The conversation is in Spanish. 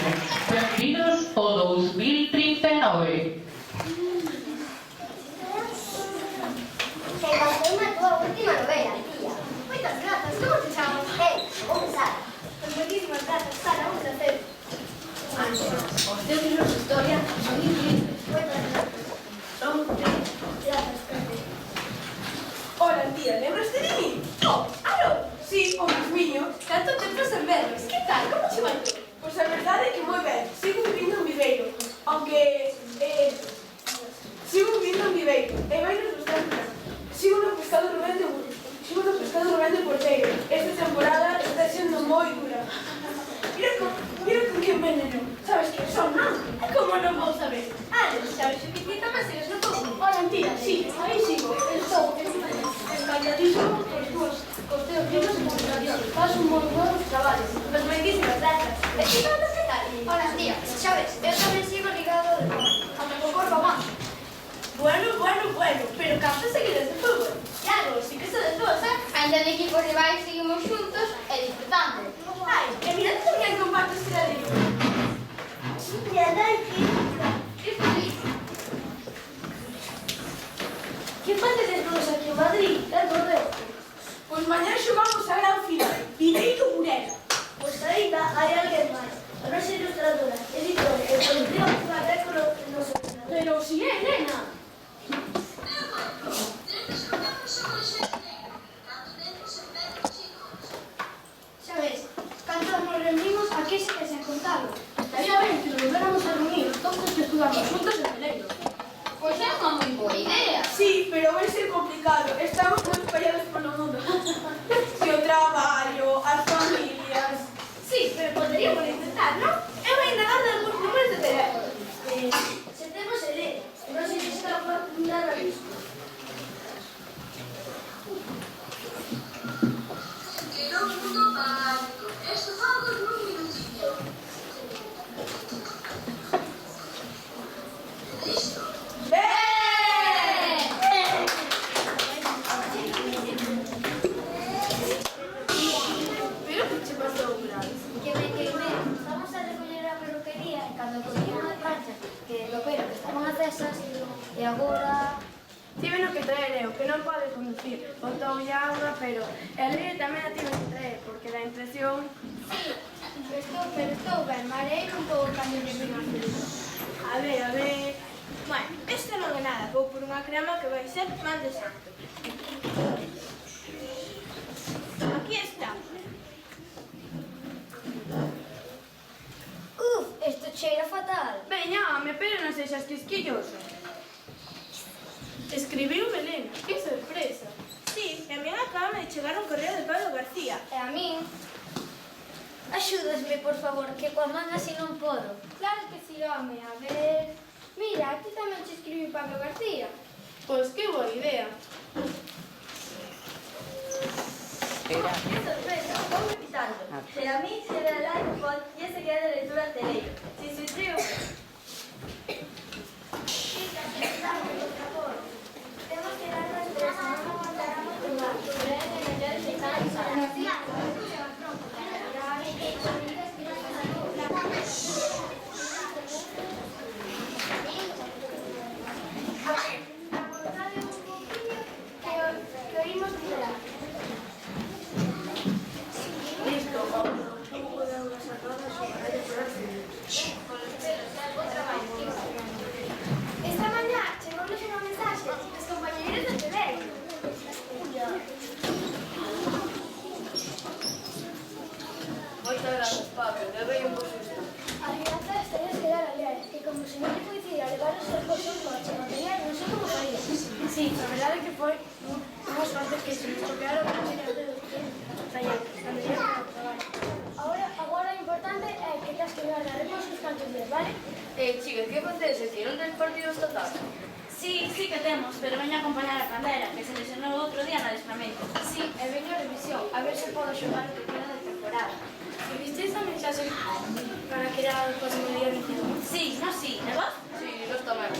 Bienvenidos ao 2039. Se pasou na tua última novela, tía. Moitas grazas, como te chamas? Como Sara. Pois moitísimas grazas, Sara, un placer. Os teus libros de historia son increíbles. Moitas grazas. Son increíbles. Grazas, Pepe. Hola, tía, lembraste de mí? Oh, aló. Sí, o mismiño. Tanto tempo sen verlos. Que tal? Como che vai todo? Pois a verdade é que moi ben. Sigo vivindo en Viveiro. Aunque... sigo vivindo en Viveiro. E vai nos bastante. Sigo no pescado Rubén de Porteiro. Esta temporada está sendo moi dura. Mira con que veneno. Sabes que son, non? E como non vou saber? Sabes o que ti tamén sigues no pouco? Hola, tía, sí, aí sigo. Estou escaldadísimo cos teus libros e publicacións. Faz un moi bons traballos. Pois moitísimas grazas. E ti non te tal? Hola, tía. Xa ves, eu tamén sigo ligado ata co corpo a man. Bueno, pero canto seguides de fútbol. Claro, si que sodes vos, Ainda en equipos rivais seguimos xuntos e disfrutando. Ai, e mirad tamén comparto este ladrillo. Mira, dai que feliz. Que facedes todos aquí en Madrid? Pois mañá xogamos a gran final. Viveiro Burela. Pois aínda hai alguén máis. A nosa ilustradora, editora e producción va a ver con o noso ordenador. Pero si é Elena. Xa ves, cando nos reunimos aquí se que sen contalo. Estaría ben que nos volvéramos a reunir todos que estudamos juntos en Viveiro. Pois é unha moi boa idea. Sí, pero vai ser complicado. Estamos moi espallados polo mundo. E o traballo, as familias... Sí, pero poderíamos intentar, non? Eu ainda gardo algúns números de teléfono. Se temos ele, non se lles escapa nada disso. Que no mundo mágico, estuvamos nun minutinho. Listo. Pero que che pasou, Brad? Que me queimei. Vamos a recoller a peluquería e cando cogían as planchas que do pelo que estaban acesas e agora... Tive no que traer eu, que non pode conducir. Botoulle auga, pero... E a Lili tamén a tive que traer, porque dá impresión... Pero estou ben, marei un pouco cambio de primación. A ver... Bueno, este non é nada, vou por unha crema que vai ser man de santo. Aquí está. Isto cheira fatal. Veña, home, pero non sexas quisquilloso. Escribiu Belén, que sorpresa. Sí, e a mí acaba de chegar un correo de Pablo García. E a min... Axúdasme, por favor, que coa man así non podo. Claro que si, home, a ver... Mira, aquí tamén che escribiu Pablo García. Pois que boa idea. ¡Qué sorpresa! Vou repitando. Será mí, será el iPod y ese queda de lectura al teleiro. Sin su triunfo. Chicas, estamos, por favor. Temos que dar las tres, non aguantaramos de más. Aguantade un pouquinho que oímos tirar. Listo, un pouco de auga sacada, xogará por accidente. Esta mañá chegounos unha mensaxe dos compañeiros de Teleiro. Moitas gracias, Pablo. Levei un bo susto. A crianza estaría quedar aliás, que como se non lle coincida levar os seus coxos coche material, non sei como faría. Sí, a verdade é que foi unhas partes que se nos tocaron a chica de talleres, cando llegan ao traballo. Agora o importante é que tens que guardaremos uns cantos días, vale? Chicas, que acontece? Que non tens partido esta tarde? Sí que temos, pero veña a acompañar a Candela, que se lesionou outro día no adestramento. Sí, e veño a revisión, a ver se podo xogar o que queda de temporada. E visteis a mensaxe para que era o próximo día 22? Sí, no, sí, e vos? Sí, nós tamén.